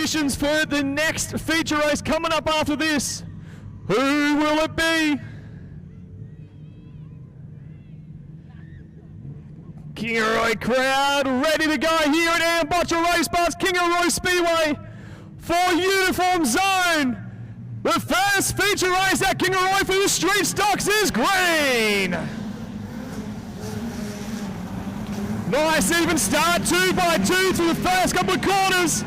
positions for the next feature race coming up after this. Who will it be? Kingaroy crowd ready to go here at Ambocha Race Bus, Kingaroy Speedway for Uniform Zone. The first feature race at Kingaroy for the street stocks is green. Nice even start, 2 by 2 through the first couple of corners.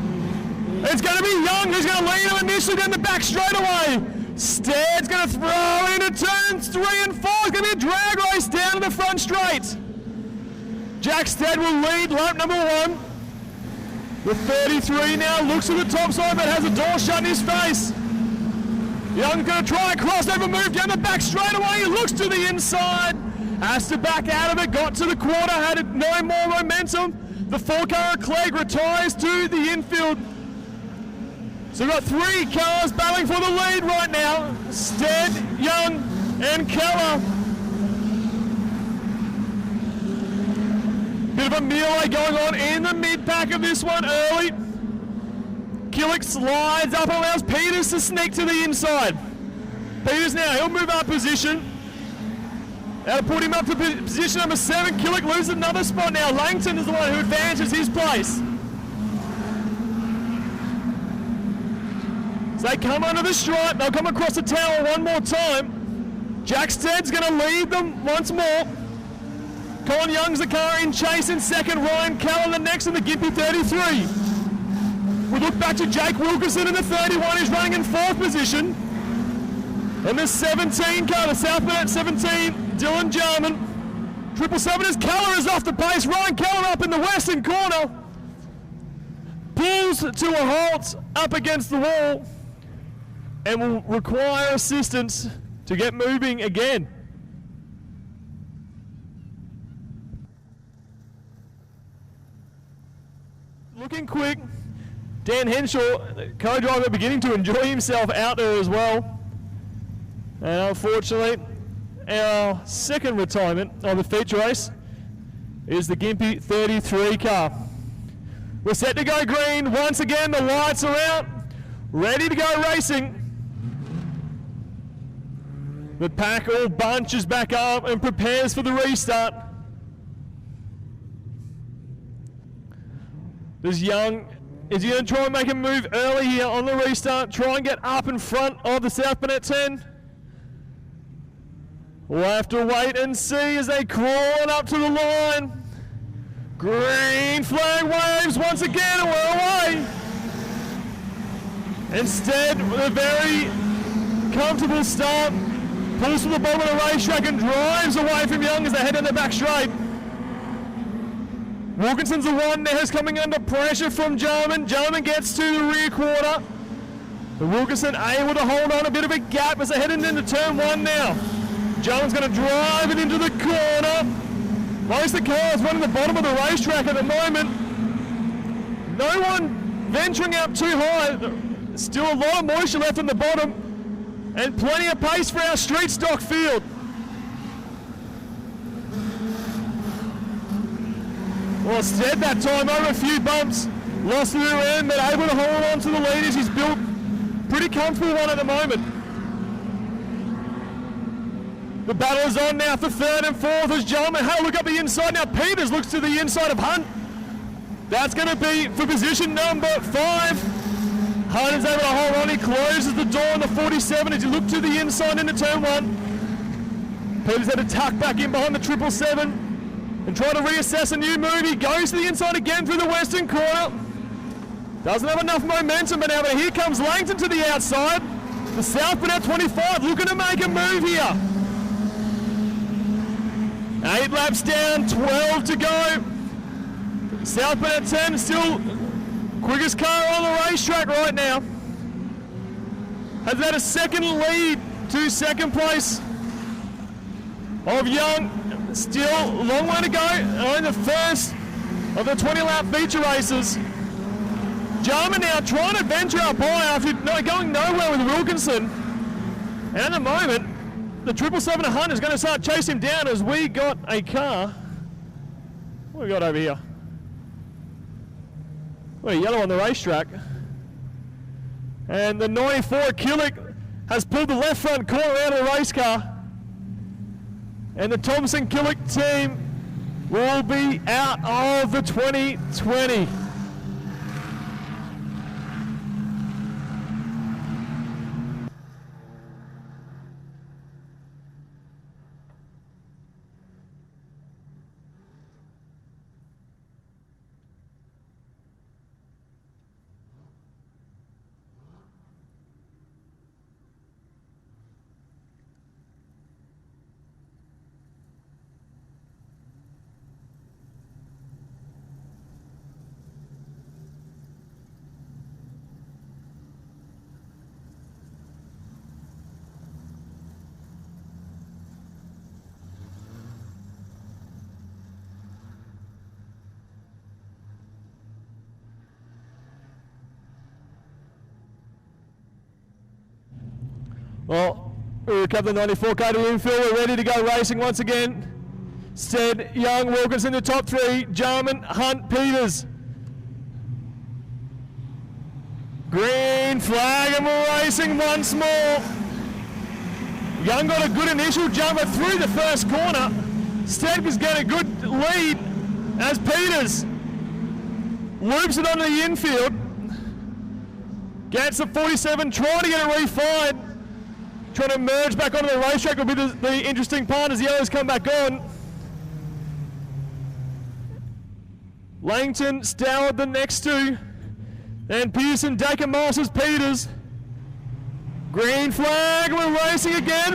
It's going to be Young who's going to lead him initially down the back straightaway. Stead's going to throw into turns 3 and 4. It's going to be a drag race down to the front straight. Jack Stead will lead lap number 1. The 33 now looks to the top side but has a door shut in his face. Young's going to try a crossover move down the back straightaway. He looks to the inside. Has to back out of it, got to the quarter, had no more momentum. The 4-car Clegg retires to the infield. So we've got 3 cars battling for the lead right now. Stead, Young, and Keller. Bit of a melee going on in the mid-pack of this one early. Killick slides up, allows Peters to sneak to the inside. Peters now, he'll move up position. That'll put him up to position number 7. Killick loses another spot now. Langton is the one who advances his place. So they come under the stripe. They'll come across the tower one more time. Jack Stead's going to lead them once more. Colin Young's the car in chase in second. Ryan Keller the next in the Gimpy 33. We look back to Jake Wilkinson in the 31 who's running in 4th position. And the 17 car, the South Burnett 17, Dylan Jarman. 777 as Keller is off the pace. Ryan Keller up in the western corner. Pulls to a halt up against the wall and will require assistance to get moving again. Looking quick. Dan Henshaw, co-driver, beginning to enjoy himself out there as well. And unfortunately, our second retirement of the feature race is the Gimpy 33 car. We're set to go green. Once again, the lights are out. Ready to go racing. The pack all bunches back up and prepares for the restart. Is he going to try and make a move early here on the restart? Try and get up in front of the South Burnett 10? We'll have to wait and see as they crawl up to the line. Green flag waves once again, and we're away. Instead, with a very comfortable start, pulls to the bottom of the racetrack and drives away from Young as they head in the back straight. Wilkinson's the one now who's coming under pressure from Jarman. Jarman gets to the rear quarter. But Wilkinson able to hold on a bit of a gap as they head into turn 1 now. Jarman's going to drive it into the corner. Most of the cars running the bottom of the racetrack at the moment. No one venturing out too high. Still a lot of moisture left in the bottom. And plenty of pace for our street stock field. Well, Stead that time over a few bumps. Lost the rear end, but able to hold on to the leaders. He's built pretty comfortable one at the moment. The battle is on now for 3rd and 4th as Jarman. Hey, look up the inside now. Peters looks to the inside of Hunt. That's going to be for position number 5. Hunt is able to hold on. He closes the door on the 47 as he looked to the inside into turn 1. Peters had to tuck back in behind the 777 and try to reassess a new move. He goes to the inside again through the western corner. Doesn't have enough momentum, but now here comes Langton to the outside. The South Burnett 25 looking to make a move here. 8 laps down, 12 to go. South Burnett 10 still quickest car on the racetrack right now. Has had a second lead to second place of Young. Still a long way to go. Only the first of the 20-lap feature races. Jarman now trying to venture up high after going nowhere with Wilkinson. And at the moment, the 777 Hunt is going to start chasing him down as we got a car. What have we got over here? Well, yellow on the racetrack. And the 94 Killick has pulled the left front corner out of the race car. And the Thompson Killick team will be out of the 2020. Well, we recover the 94 car to infield. We're ready to go racing once again. Stead, Young, Wilkinson, the top three. Jarman, Hunt, Peters. Green flag and we're racing once more. Young got a good initial jumper through the first corner. Stead is getting a good lead as Peters loops it onto the infield. Gets the 47, trying to get it refined. Trying to merge back onto the racetrack will be the interesting part as the others come back on. Langton, Stoward the next two. And Pearson, Dacre, Masters, Peters. Green flag, we're racing again.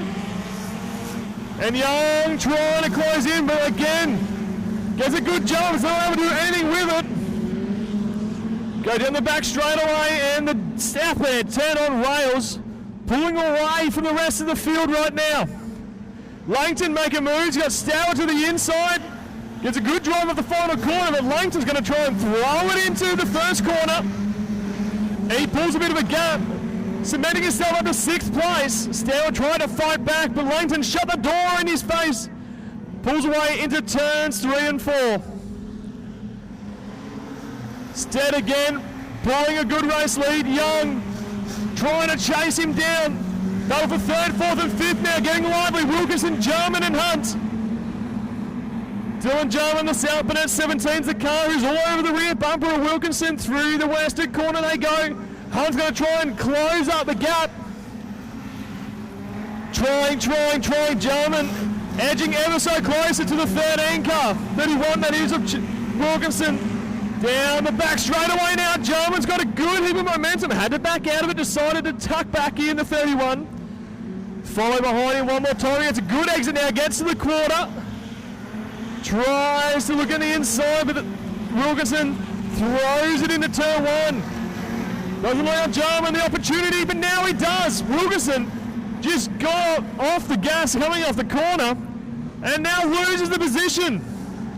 And Young trying to close in, but again, gets a good jump, it's not able to do anything with it. Go down the back straightaway and the south there, turn on rails. Pulling away from the rest of the field right now. Langton making moves, he's got Stoward to the inside. Gets a good drive at the final corner, but Langton's going to try and throw it into the first corner. He pulls a bit of a gap, cementing himself up to 6th place. Stoward tried to fight back, but Langton shut the door in his face. Pulls away into turns 3 and 4. Stead again, pulling a good race lead. Young trying to chase him down. Battle for 3rd, 4th and 5th now, getting lively. Wilkinson, Jarman and Hunt. Dylan Jarman, the South Burnett 17's the car who's all over the rear bumper of Wilkinson. Through the western corner they go. Hunt's going to try and close up the gap. Trying. Jarman edging ever so closer to the 13 car. 31, that is, of Wilkinson. Down the back straightaway now. Jarman's got a good heap of momentum. Had to back out of it. Decided to tuck back in the 31. Follow behind him one more time. He gets a good exit now. Gets to the quarter. Tries to look at the inside, but Wilkinson throws it into turn 1. Doesn't allow Jarman the opportunity, but now he does. Wilkinson just got off the gas coming off the corner and now loses the position.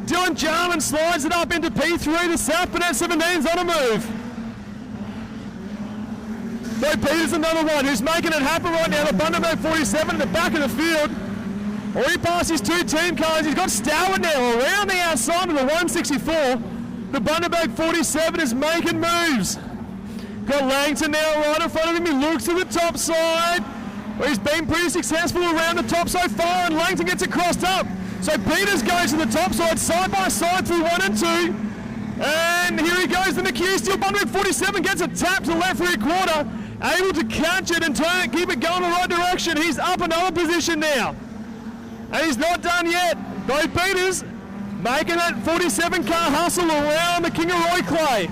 Dylan Jarman slides it up into P3. The South Burnett 17's on a move. Though Peters another one who's making it happen right now. The Bundaberg 47 in the back of the field. Already past his 2 team cars. He's got Stoward now around the outside of the 164. The Bundaberg 47 is making moves. Got Langton now right in front of him. He looks to the top side. Well, he's been pretty successful around the top so far, and Langton gets it crossed up. So Peters goes to the top side by side through 1 and 2. And here he goes, the McHugh Steel Bundaberg 47 gets a tap to the left rear quarter. Able to catch it and turn it, keep it going the right direction. He's up another position now. And he's not done yet. Though Peters making that 47 car hustle around the Kingaroy clay.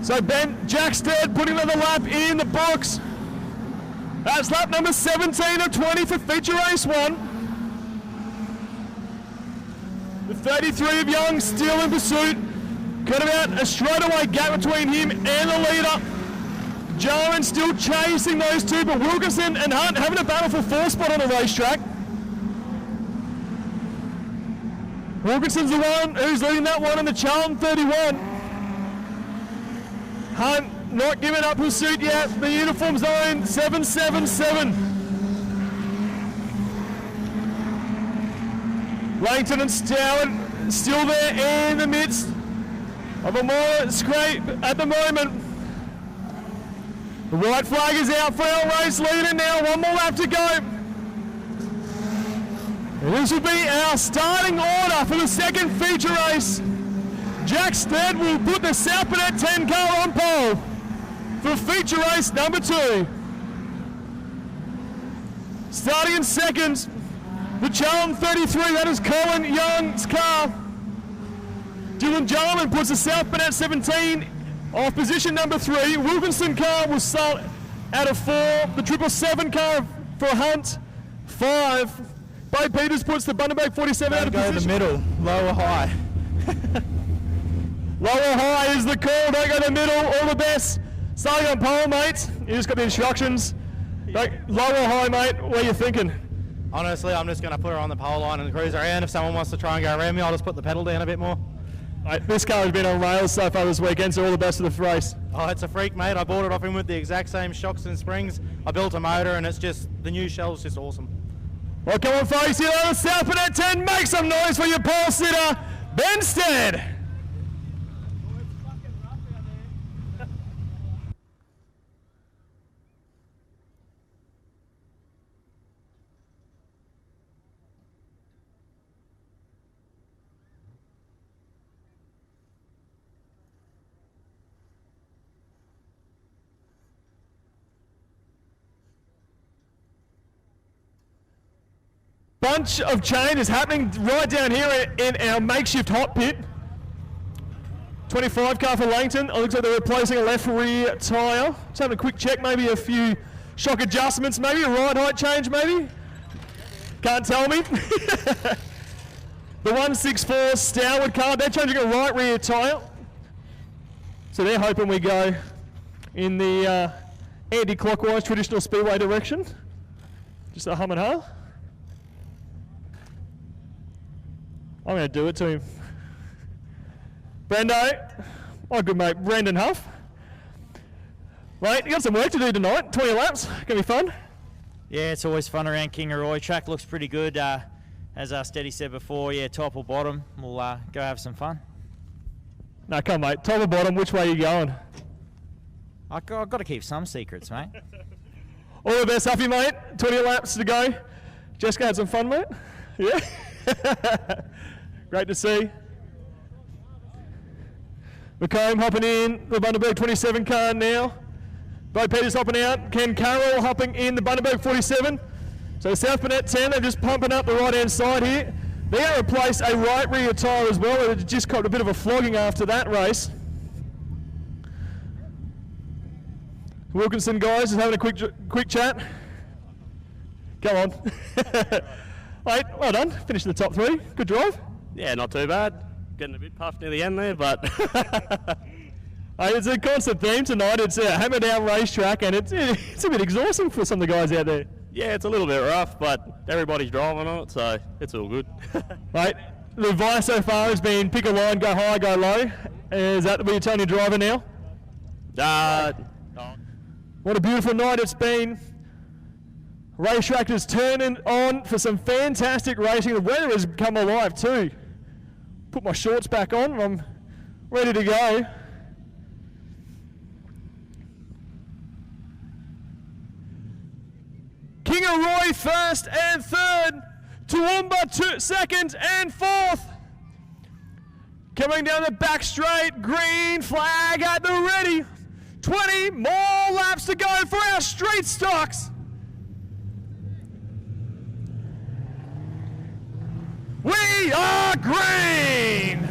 So Jack Stead putting another lap in the box. That's lap number 17 of 20 for feature race 1. The 33 of Young still in pursuit. Got about a straightaway gap between him and the leader. Jarman still chasing those two, but Wilkinson and Hunt having a battle for 4th spot on the racetrack. Wilkinson's the one who's leading that one in the Charlton 31. Hunt not giving up pursuit yet. The uniform zone 777. Langton and Stoward still there in the midst. of a more scrape at the moment. The white flag is out for our race leader now. One more lap to go. And this will be our starting order for the second feature race. Jack Stead will put the South Burnett 10 car on pole for feature race number 2. Starting in second, the Charlton 33, that is Colin Young's car. Dylan Jarman puts the South Burnett 17 off position number 3. Wilkinson car will start out of 4. The 777 car for Hunt, 5. Bo Peters puts the Bundaberg 47 out of position. Go in the middle, lower high. Lower high is the call, don't go to the middle, all the best. Starting on pole, mate. You just got the instructions. Lower high, mate, what are you thinking? Honestly, I'm just going to put her on the pole line and cruise around. If someone wants to try and go around me, I'll just put the pedal down a bit more. Mate, this car has been on rails so far this weekend, so all the best of the race. Oh, it's a freak, mate. I bought it off him with the exact same shocks and springs. I built a motor and it's just, the new shell's just awesome. Well, come on, folks, here on the South Burnett 10. Make some noise for your pole sitter, Ben Stead. Bunch of change is happening right down here in our makeshift hot pit. 25 car for Langton. It looks like they're replacing a left rear tyre. Just having a quick check, maybe a few shock adjustments, maybe a ride height change, maybe. Can't tell me. The 164 Stourwood car, they're changing a right rear tyre. So they're hoping we go in the anti-clockwise traditional speedway direction. Just a hum and ha. I'm going to do it to him. Brendo, my good mate Brendan Huff. Mate, you got some work to do tonight, 20 laps, going to be fun. Yeah, it's always fun around Kingaroy. Track looks pretty good. As Steady said before, yeah, top or bottom, we'll go have some fun. No, come mate, top or bottom, which way are you going? I've got to keep some secrets, mate. All the best, Huffy, mate. 20 laps to go. Jessica had some fun, mate? Yeah? Great to see. McComb hopping in the Bundaberg 27 car now. Bo Peters hopping out. Ken Carroll hopping in the Bundaberg 47. So South Burnett 10, they're just pumping up the right-hand side here. They're going to replace a right rear tyre as well. It just copped a bit of a flogging after that race. Wilkinson guys just having a quick chat. Come on. Mate, well done. Finished in the top 3. Good drive. Yeah, not too bad. Getting a bit puffed near the end there, but it's a constant theme tonight. It's a hammer-down racetrack, and it's a bit exhausting for some of the guys out there. yeah, it's a little bit rough, but everybody's driving on it, so it's all good. Mate, the advice so far has been pick a line, go high, go low. Is that what you're telling your driver now? What a beautiful night it's been. Racetrack is turning on for some fantastic racing. The weather has come alive too. Put my shorts back on, I'm ready to go. Kingaroy first and third. Toowoomba second and fourth. Coming down the back straight, green flag at the ready. 20 more laps to go for our street stocks. We are green.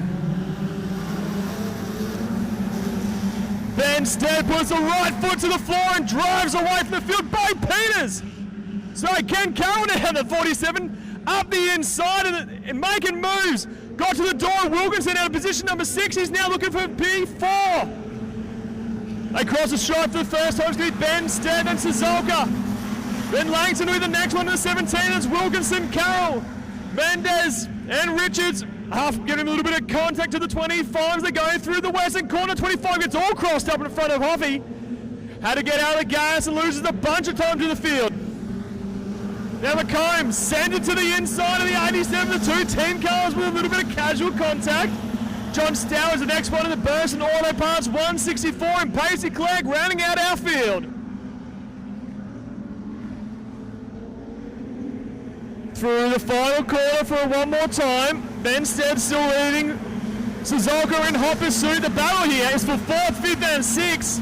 Ben Stead puts the right foot to the floor and drives away from the field. Bo Peters. So Ken Carroll down at 47, up the inside and making moves. Got to the door, Wilkinson out of position number 6. He's now looking for P4. They cross the stripe for the first time. It's going to be Ben Stead and Suzuka. Then Langton with the next one to the 17. It's Wilkinson, Carroll, Mendez and Richards. Getting a little bit of contact to the 25s. They're going through the western corner. 25 gets all crossed up in front of Hoffy. Had to get out of the gas and loses a bunch of time to the field. Now McComb sends it to the inside of the 87. The 210 cars with a little bit of casual contact. John Stower is the next one in the burst and auto parts, 164, and Pacey Clegg rounding out our field. Through the final corner for one more time. Benstead still leading. Suzuka in hot pursuit. The battle here is for 4th, 5th and 6th.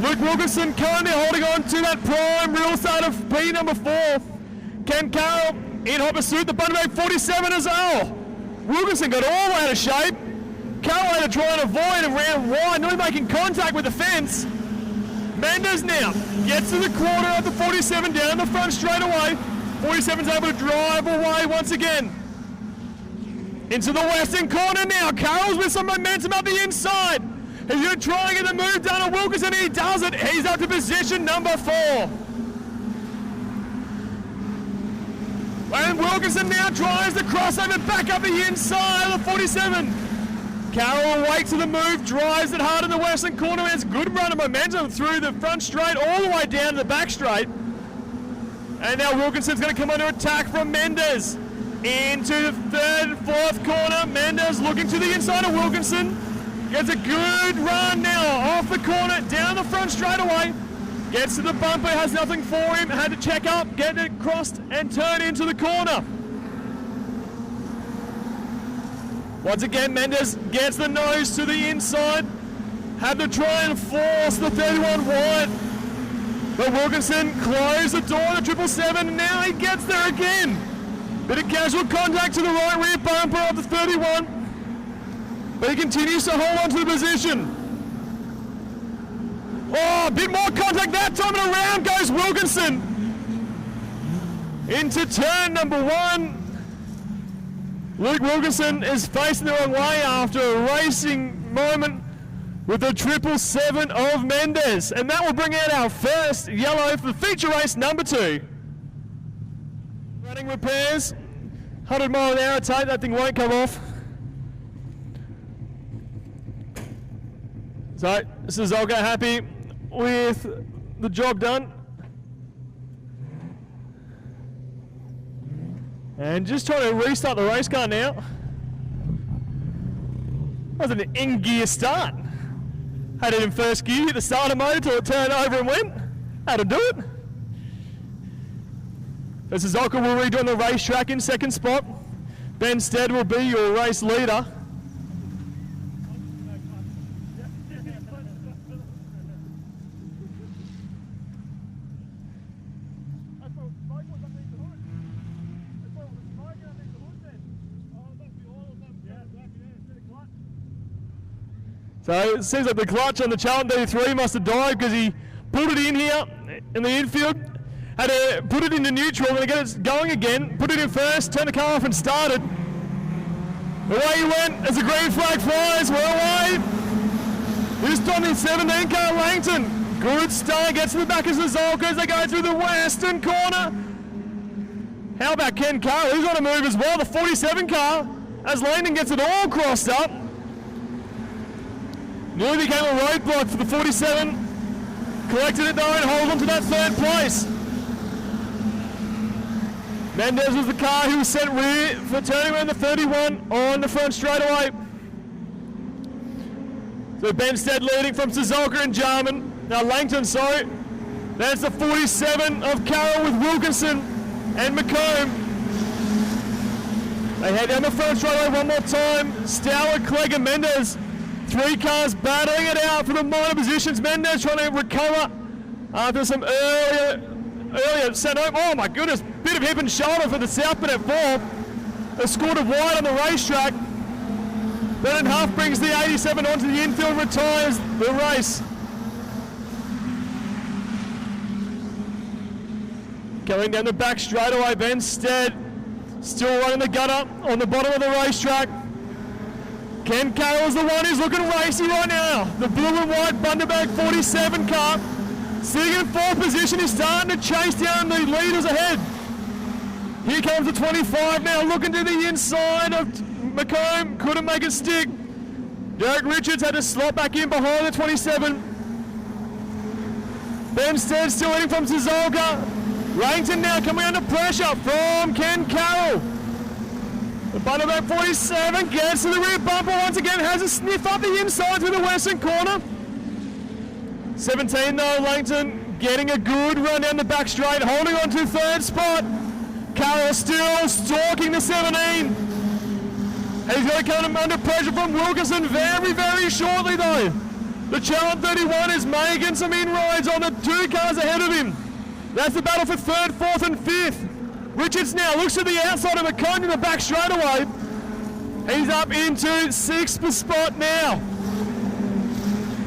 Luke Wilkinson currently holding on to that prime real start of P number 4. Ken Carroll in hot pursuit. The Bundaberg 47 as well. Wilkinson got all out of shape. Carroll had to try and avoid and ran wide, not making contact with the fence. Mendes now gets to the corner of the 47 down the front straight away. 47's able to drive away once again. Into the western corner now. Carroll's with some momentum up the inside. He's going to try and get the move done on Wilkinson. He does it. He's up to position number 4. And Wilkinson now tries the crossover back up the inside of the 47. Carroll waits for the move, drives it hard in the western corner. Has good run of momentum through the front straight all the way down to the back straight. And now Wilkinson's going to come under attack from Mendes. Into the 3rd, 4th corner. Mendes looking to the inside of Wilkinson. Gets a good run now off the corner, down the front straight away. Gets to the bumper, has nothing for him. Had to check up, get it crossed and turn into the corner. Once again, Mendes gets the nose to the inside. Had to try and force the 31 wide. But Wilkinson closed the door to 777, and now he gets there again. Bit of casual contact to the right rear bumper of the 31. But he continues to hold on to the position. Oh, a bit more contact that time, and around goes Wilkinson. Into turn number 1. Luke Wilkinson is facing the wrong way after a racing moment with the 777 of Mendes. And that will bring out our first yellow for feature race number 2. Running repairs, 100 mile an hour tape, that thing won't come off. So, Suzuka happy with the job done. And just trying to restart the race car now. That was an in-gear start. Had it in first gear, hit the starter motor till it turned over and went. How to do it. So Suzuka will rejoin the racetrack in second spot. Benstead will be your race leader. So it seems like the clutch on the Charlton D3 must have died because he pulled it in here in the infield, had to put it into neutral and get it going again, put it in first, turned the car off and started. Away he went as the green flag flies, we're away. This time in 17 car Langton. Good start, gets to the back of Suzuka as they go through the western corner. How about Ken Carroll? He's on a move as well, the 47 car, as Langton gets it all crossed up. Nearly became a roadblock for the 47. Collected it though and holds on to that 3rd place. Mendes was the car who was sent rear for turning around the 31 on the front straightaway. So Benstead leading from Suzuka and Jarman. Now Langton, sorry. That's the 47 of Carroll with Wilkinson and McComb. They head down the front straightaway one more time. Stower, Clegg and Mendes. 3 cars battling it out for the minor positions. Mendes trying to recover after some earlier set home. Oh my goodness, bit of hip and shoulder for the Southman at 4. A scored of wide on the racetrack. Brennan Huff brings the 87 onto the infield, retires the race. Going down the back straightaway, Benstead still running the gutter on the bottom of the racetrack. Ken Carroll's the one who's looking racy right now. The blue and white Bundaberg 47 car. Sitting in 4th position, he's starting to chase down the leaders ahead. Here comes the 25 now, looking to the inside of McComb. Couldn't make it stick. Derek Richards had to slot back in behind the 27. Benstead still heading from Suzuka. Langton now coming under pressure from Ken Carroll. The Butterback 47 gets to the rear bumper once again, has a sniff up the inside through the western corner. 17 though, Langton getting a good run down the back straight, holding on to third spot. Carroll still stalking the 17. He's going to come under pressure from Wilkinson very, very shortly though. The Challenge 31 is making some inroads on the two cars ahead of him. That's the battle for third, fourth and fifth. Richards now looks to the outside of McCone in the back straightaway. He's up into sixth spot now.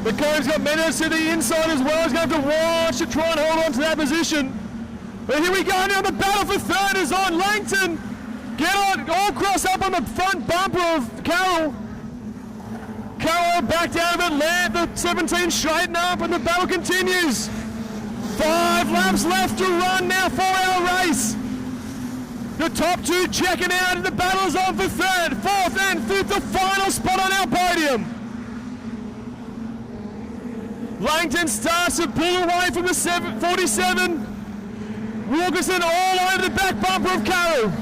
McCone's got Meadows to the inside as well. He's going to have to watch to try and hold on to that position. But here we go now, the battle for third is on. Langton, get on, all cross up on the front bumper of Carroll. Carroll back down a bit, land the 17 straighten up, and the battle continues. 5 laps left to run now for our race. The top two checking out, and the battle is on for third, fourth, and fifth, the final spot on our podium. Langton starts to pull away from the 47. Wilkinson all over the back bumper of Carroll.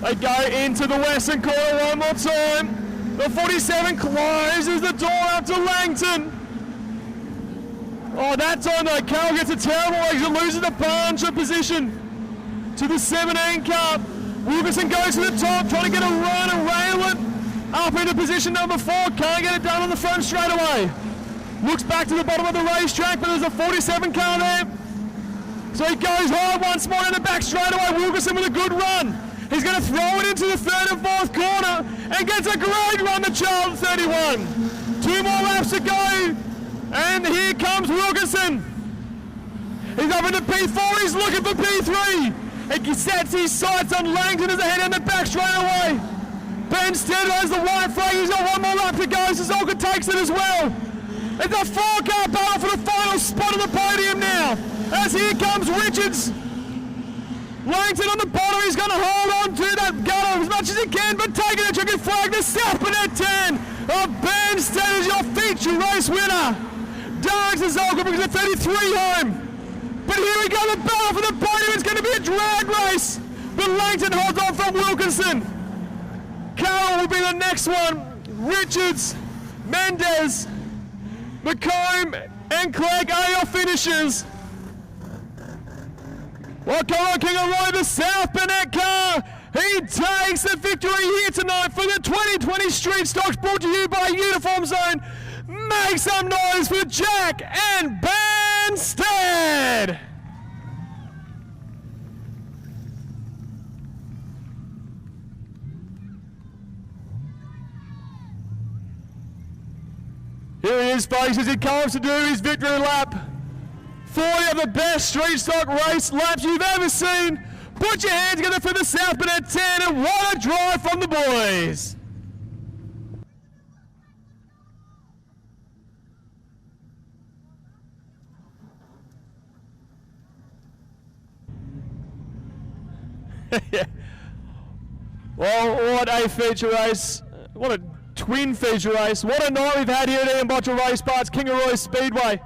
They go into the western corner one more time. The 47 closes the door up to Langton. Oh, that time though, Carroll gets a terrible exit, loses the bunch of position to the 17 car. Wilkinson goes to the top, trying to get a run and rail it up into position number 4. Can't get it done on the front straight away. Looks back to the bottom of the racetrack, but there's a 47 car there. So he goes hard once more in the back straight away. Wilkinson with a good run. He's going to throw it into the third and fourth corner and gets a great run, the Child 31. 2 more laps to go. And here comes Wilkinson. He's up into P4, he's looking for P3. He sets his sights on Langton as a head in the back straight away. Ben Stead has the white flag, he's got 1 more lap to go. Suzuka takes it as well. It's a 4-car battle for the final spot of the podium now. As here comes Richards. Langton on the bottom, he's going to hold on to that gutter as much as he can, but taking a checkered flag, the South Burnett 10 of Ben Stead is your feature race winner. Derek Suzuka brings a 33 home. But here we go, the battle for the podium. It's going to be a drag race. But Langton holds on from Wilkinson. Carroll will be the next one. Richards, Mendez, McComb, and Clegg are your finishers. Well, come on, Kingaroy, the South Burnett car. He takes the victory here tonight for the 2020 Street Stocks, brought to you by Uniform Zone. Make some noise for Jack and Ben Stead. Here he is, folks, as he comes to do his victory lap. 40 of the best street stock race laps you've ever seen. Put your hands together for the South Burnett 10, and what a drive from the boys. Yeah. Well, what a feature race. What a twin feature race. What a night we've had here at Ian Botcher Race Parts, Kingaroy Speedway.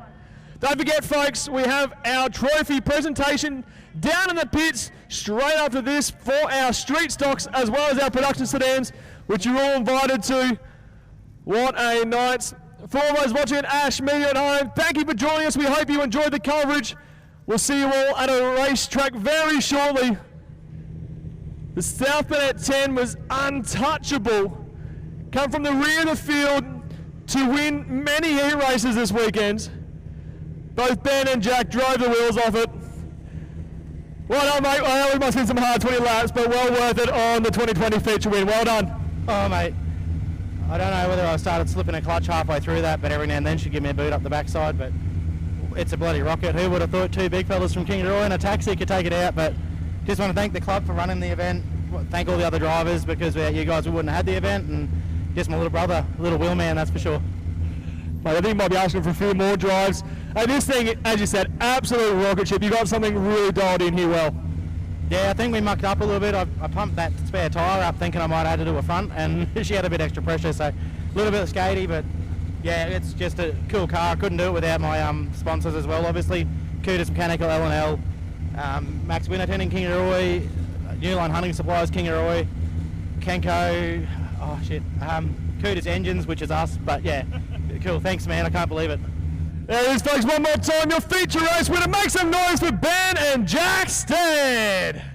Don't forget, folks, we have our trophy presentation down in the pits straight after this for our street stocks as well as our production sedans, which you're all invited to. What a night. For all those watching at Ash Media at home, thank you for joining us. We hope you enjoyed the coverage. We'll see you all at a racetrack very shortly. The South Burnett 10 was untouchable. Come from the rear of the field to win many heat races this weekend. Both Ben and Jack drove the wheels off it. Well done, mate. Well, we must have been some hard 20 laps, but well worth it on the 2020 feature win. Well done. Oh, mate. I don't know whether I started slipping a clutch halfway through that, but every now and then she'd give me a boot up the backside. But it's a bloody rocket. Who would have thought 2 big fellas from Kingaroy in a taxi could take it out? But just want to thank the club for running the event. Thank all the other drivers, because without you guys we wouldn't have had the event. And just my little brother, little wheel man, that's for sure. Mate, I think you might be asking for a few more drives. And this thing, as you said, absolute rocket ship. You got something really dialed in here well. Yeah, I think we mucked up a little bit. I pumped that spare tyre up thinking I might have to do a front, and she had a bit extra pressure, so a little bit skatey, but yeah, it's just a cool car. I couldn't do it without my sponsors as well, obviously. Kudos Mechanical, L&L, Max Winnerton in Kingaroy, New Line Hunting Supplies Kingaroy, Kenko, Cooter's Engines, which is us, but yeah, cool, thanks man, I can't believe it. There it is, folks, one more time, your feature race winner. Make some noise for Ben and Jack Stead.